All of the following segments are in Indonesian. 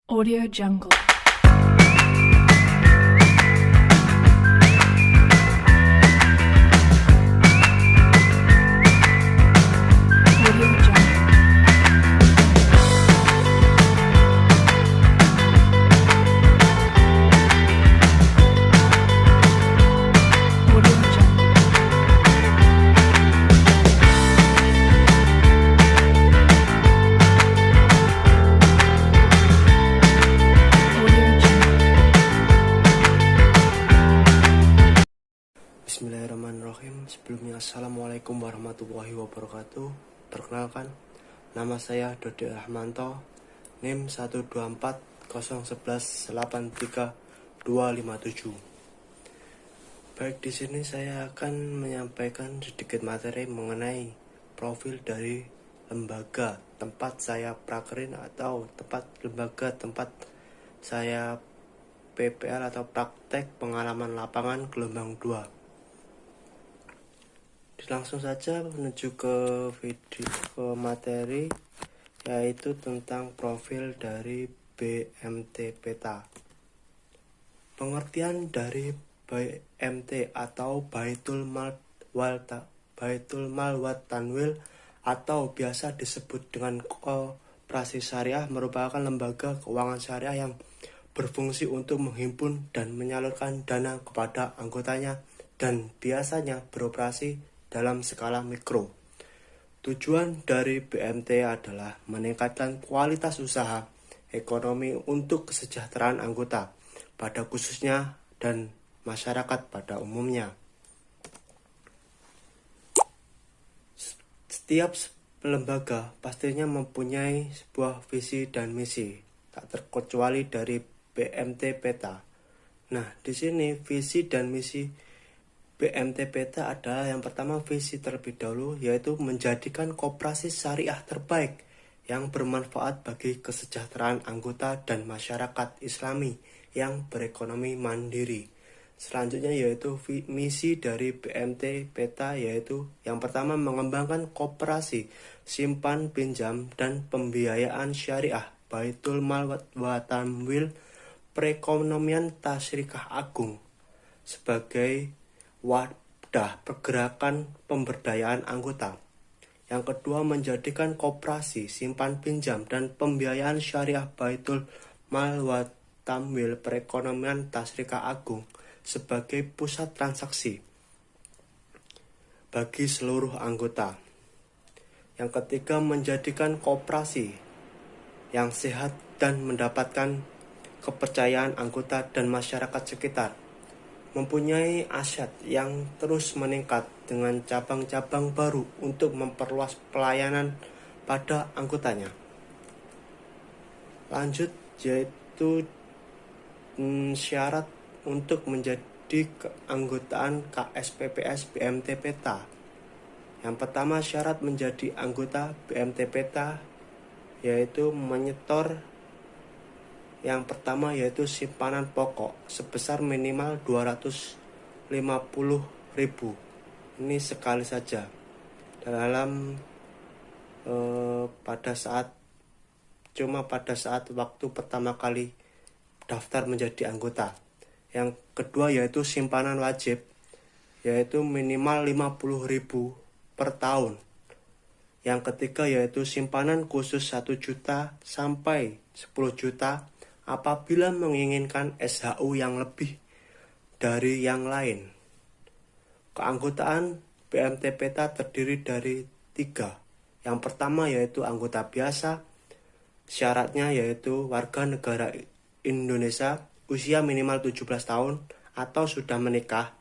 Audio Jungle. Audio Jungle. Audio Jungle. Audio Jungle. Bismillahirrahmanirrahim. Sebelumnya Assalamualaikum warahmatullahi wabarakatuh. Perkenalkan, nama saya Dode Rahmanto, NIM 12401183257. Baik, di sini saya akan menyampaikan sedikit materi mengenai profil dari lembaga tempat saya prakerin atau lembaga tempat saya PPL atau praktek pengalaman lapangan gelombang 2. Langsung saja menuju ke materi, yaitu tentang profil dari BMT Peta. Pengertian dari BMT atau Baitul Mal wa Tanwil atau biasa disebut dengan Koperasi Syariah merupakan lembaga keuangan syariah yang berfungsi untuk menghimpun dan menyalurkan dana kepada anggotanya dan biasanya beroperasi dalam skala mikro. Tujuan dari BMT adalah meningkatkan kualitas usaha ekonomi untuk kesejahteraan anggota pada khususnya dan masyarakat pada umumnya. Setiap lembaga pastinya mempunyai sebuah visi dan misi, tak terkecuali dari BMT Peta. Nah, di sini visi dan misi BMT Peta adalah yang pertama, visi terlebih dahulu, yaitu menjadikan koperasi syariah terbaik yang bermanfaat bagi kesejahteraan anggota dan masyarakat Islami yang berekonomi mandiri. Selanjutnya yaitu misi dari BMT Peta, yaitu yang pertama mengembangkan koperasi simpan pinjam dan pembiayaan syariah Baitul Mal wa Tanwil perekonomian Tasyirikah Agung sebagai wadah pergerakan pemberdayaan anggota. Yang kedua, menjadikan koperasi simpan pinjam dan pembiayaan syariah Baitul Mal wa Tanwil perekonomian Tasyirikah Agung sebagai pusat transaksi bagi seluruh anggota. Yang ketiga, menjadikan koperasi yang sehat dan mendapatkan kepercayaan anggota dan masyarakat sekitar, mempunyai aset yang terus meningkat dengan cabang-cabang baru untuk memperluas pelayanan pada anggotanya. Lanjut, yaitu syarat untuk menjadi keanggotaan KSPPS BMT Peta. Yang pertama, syarat menjadi anggota BMT Peta yaitu menyetor yang pertama yaitu simpanan pokok sebesar minimal 250.000. Ini sekali saja dalam pada saat waktu pertama kali daftar menjadi anggota. Yang kedua yaitu simpanan wajib, yaitu minimal 50.000 per tahun. Yang ketiga yaitu simpanan khusus 1 juta sampai 10 juta apabila menginginkan SHU yang lebih dari yang lain. Keanggotaan BMT Peta terdiri dari 3. Yang pertama yaitu anggota biasa. Syaratnya yaitu warga negara Indonesia, usia minimal 17 tahun atau sudah menikah,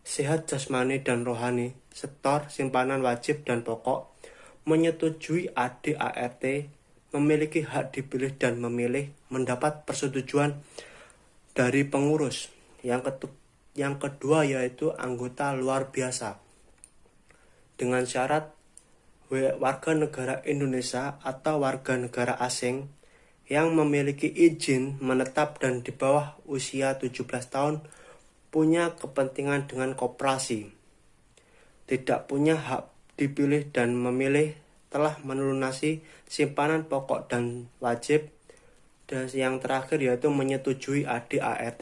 sehat jasmani dan rohani, setor simpanan wajib dan pokok, menyetujui ADART, memiliki hak dipilih dan memilih, mendapat persetujuan dari pengurus. Yang kedua yaitu anggota luar biasa dengan syarat warga negara Indonesia atau warga negara asing yang memiliki izin menetap dan di bawah usia 17 tahun, punya kepentingan dengan koperasi, tidak punya hak dipilih dan memilih, telah melunasi simpanan pokok dan wajib, Dan yang terakhir yaitu menyetujui ADART.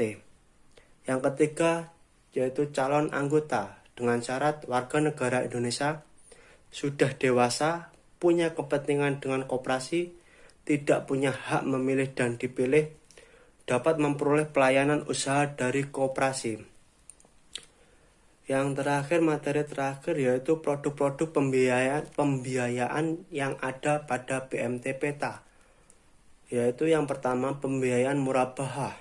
Yang ketiga yaitu calon anggota dengan syarat warga negara Indonesia, sudah dewasa, punya kepentingan dengan koperasi, tidak punya hak memilih dan dipilih, dapat memperoleh pelayanan usaha dari koperasi. Yang terakhir, materi terakhir yaitu produk-produk pembiayaan yang ada pada BMT Peta. Yaitu yang pertama, pembiayaan murabahah.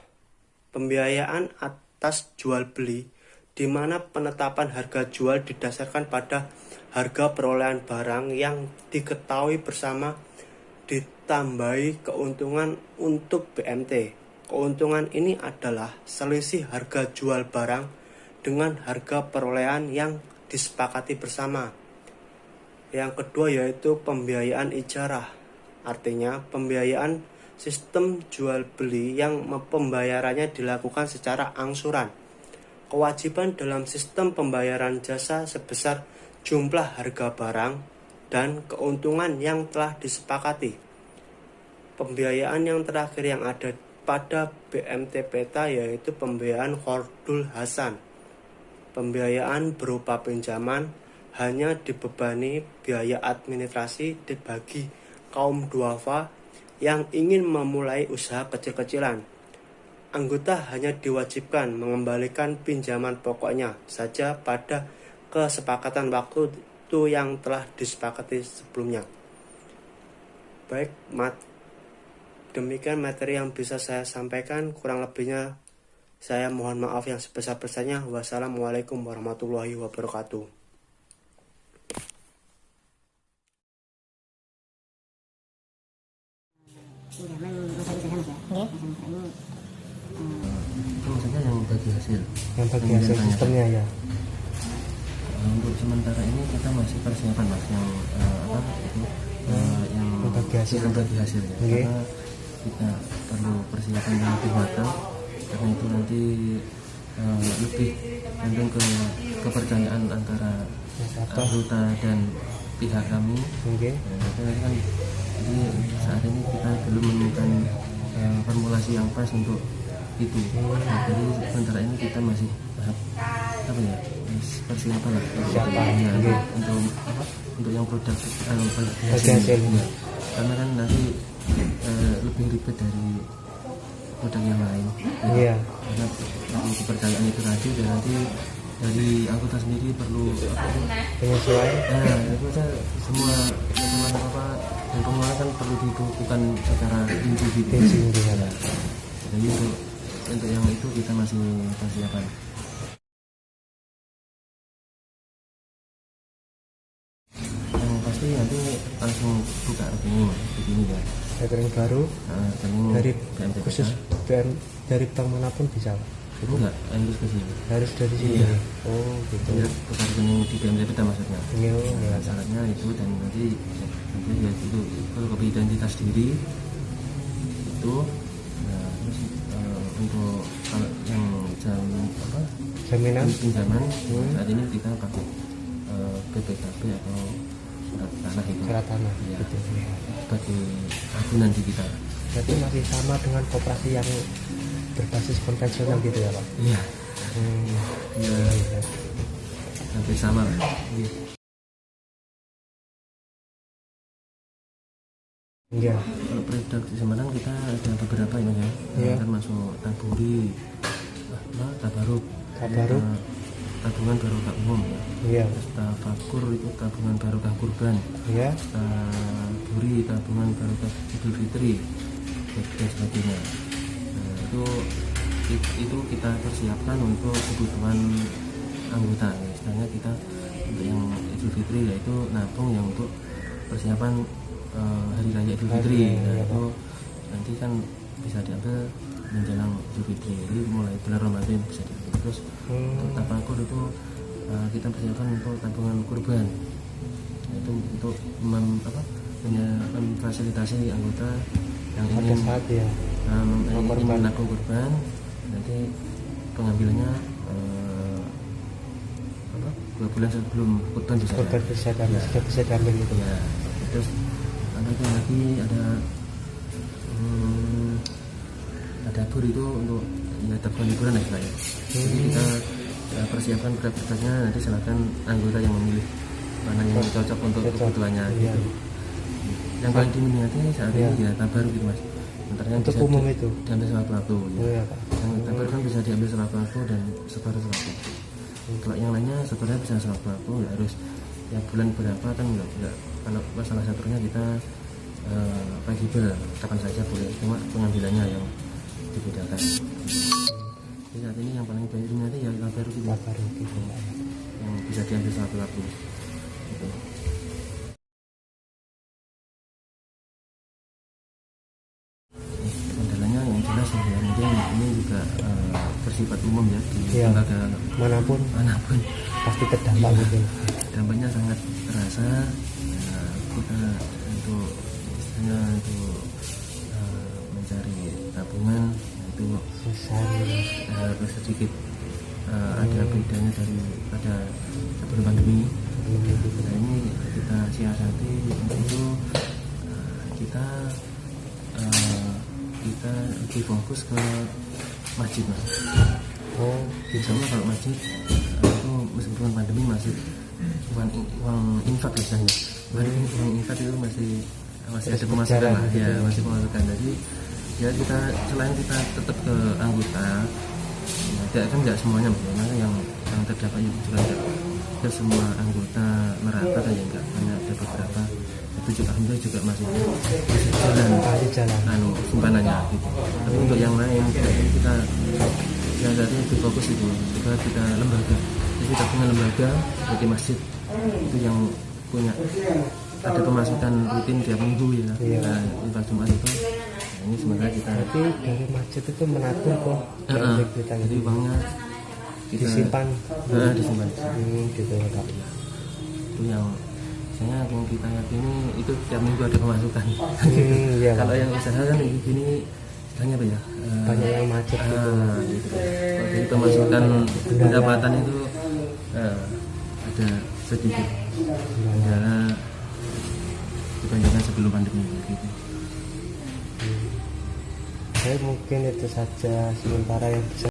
Pembiayaan atas jual beli, di mana penetapan harga jual didasarkan pada harga perolehan barang yang diketahui bersama, ditambahi keuntungan untuk BMT. Keuntungan ini adalah selisih harga jual barang dengan harga perolehan yang disepakati bersama. Yang kedua yaitu pembiayaan ijarah. Artinya pembiayaan sistem jual beli yang pembayarannya dilakukan secara angsuran. Kewajiban dalam sistem pembayaran jasa sebesar jumlah harga barang dan keuntungan yang telah disepakati. Pembiayaan yang terakhir yang ada pada BMT Peta yaitu pembiayaan Khordul Hasan. Pembiayaan berupa pinjaman hanya dibebani biaya administrasi bagi kaum duafa yang ingin memulai usaha kecil-kecilan. Anggota hanya diwajibkan mengembalikan pinjaman pokoknya saja pada kesepakatan waktu itu yang telah disepakati sebelumnya. Baik, demikian materi yang bisa saya sampaikan. Kurang lebihnya saya mohon maaf yang sebesar-besarnya. Wassalamualaikum warahmatullahi wabarakatuh. Pinjaman masa usaha mas ya? Nggih. Masa ini Itu maksudnya yang bagi hasil. Yang bagi Kemudian hasil tanya. sistemnya ya. Untuk sementara ini kita masih persiapan mas yang yang bagi hasil. sistem bagi hasil ya. Oke. Karena kita perlu persiapan yang lebih matang, karena itu nanti lebih cenderung ke kepercayaan antara anggota dan pihak kami. Oke. Jadi kan jadi saat ini kita belum menemukan formulasi yang pas untuk itu. Nah, jadi sementara ini kita masih tahap apa ya, persiapan lah. Persiapan, Ya, oke. untuk yang produk Bagi hasil. hasil. Ya. Karena kan nanti lebih ribet dari produk yang lain. Iya. Karena dari kepercayaan itu tadi, dan nanti dari anggota sendiri perlu Penyesuaian. nah itu kan semua apa dan pengelolaan kan perlu dibutuhkan secara individu. Individu. Jadi untuk yang itu kita masih persiapan. Yang pasti nanti langsung buka rekening begini ya. Rekening baru Rekening dari BMT khusus BM dari bank manapun bisa. itu enggak harus ke sini. Harus dari sini. Iya. Oh gitu. Jadi buka rekening di BMT kita maksudnya. Iya. Nah, syaratnya itu, dan nanti ya itu fotokopi identitas diri itu. Nah, terus untuk kalau yang Jaminan. pinjaman saat ini kita pakai BPKB atau surat tanah itu. Surat tanah. Ya, Gitu. Iya. sebagai agunan di kita. Berarti masih sama dengan koperasi yang berbasis konvensional gitu ya Pak? Iya. Iya. Ya, hampir sama lah. Iya. Kalau produk di Semarang kita ada beberapa ya, Mas ya. Iya. Termasuk taburi, tabaruk, Tabaruk. tabungan barokah umum ya. Iya. Terus tafakur itu tabungan barokah kurban. Iya. Taburi tabungan barokah Idul Fitri dan sebagainya. Nah, itu kita persiapkan untuk kebutuhan anggota. Istilahnya kita untuk yang Idul Fitri yaitu nabung yang untuk persiapan hari raya Idul Fitri. Nah, itu nanti kan bisa diambil menjelang Idul Fitri. Jadi mulai bulan Ramadan bisa diambil. Terus untuk tafakur itu kita persiapkan untuk tabungan kurban. Nah, itu untuk memfasilitasi anggota yang Pada ingin saat ya. ingin menabung kurban, nanti pengambilannya 2 bulan sebelum kurban bisa. Korban bisa diambil, sudah bisa diambil gitu. Ya, terus ada lagi ada libur itu untuk ya tabungan liburan lah istilahnya. Jadi kita persiapkan beras-berasnya, nanti silakan anggota yang memilih mana yang cocok untuk kebutuhannya Iya. gitu. Yang paling diminati saat ini ya tabaruk gitu mas. Sementara yang Untuk bisa umum itu. diambil sewaktu-waktu Oh ya. iya Pak. Yang tabaruk kan bisa diambil sewaktu-waktu dan setor sewaktu. Kalau yang lainnya setornya bisa sewaktu-waktu, nggak harus ya bulan berapa kan nggak. Kalau masalah setornya kita fleksibel, kapan saja boleh, cuma pengambilannya yang dibedakan. Jadi saat ini yang paling banyak diminati ya tabaruk itu, Tabaruk itu Pak. yang bisa diambil sewaktu-waktu. Gitu. Kendalanya yang jelas ya, mungkin ini juga bersifat umum ya di Iya. lembaga Manapun manapun. pasti terdampak gitu. Dampaknya sangat terasa. Kita untuk istilahnya untuk mencari tabungan itu Susah. harus sedikit ada bedanya daripada sebelum pandemi. Nah ini kita siasati untuk itu kita lebih fokus ke masjid mas. Oh, Sama kalau masjid itu meskipun pandemi masih uang infak biasanya. Uang infak itu masih ada pemasukan lah ya, masih pemasukan. Jadi ya kita selain kita tetap ke anggota, ya kan nggak semuanya, bagaimana yang terdapat itu juga tidak semua anggota merata kan ya, enggak, hanya ada beberapa. Itu juga alhamdulillah juga masih jalan simpanannya gitu. Tapi untuk yang lain kita ya tadi lebih fokus itu juga kita lembaga. Jadi kita punya lembaga seperti masjid itu yang punya ada pemasukan rutin tiap minggu ya. Iya. Nah, infak Jumat itu nah, ini sementara kita Berarti dari masjid itu menabung kok. jadi uangnya kita disimpan. Disimpan. Gitu Pak. Itu yang misalnya yang kita yakini itu tiap minggu ada pemasukan. Iya Pak. Kalau yang usaha kan gini banyak apa ya? Banyak yang macet gitu. Gitu. Jadi pemasukan pendapatan itu ada sedikit kendala dibandingkan sebelum pandemi gitu. Saya mungkin itu saja sementara yang bisa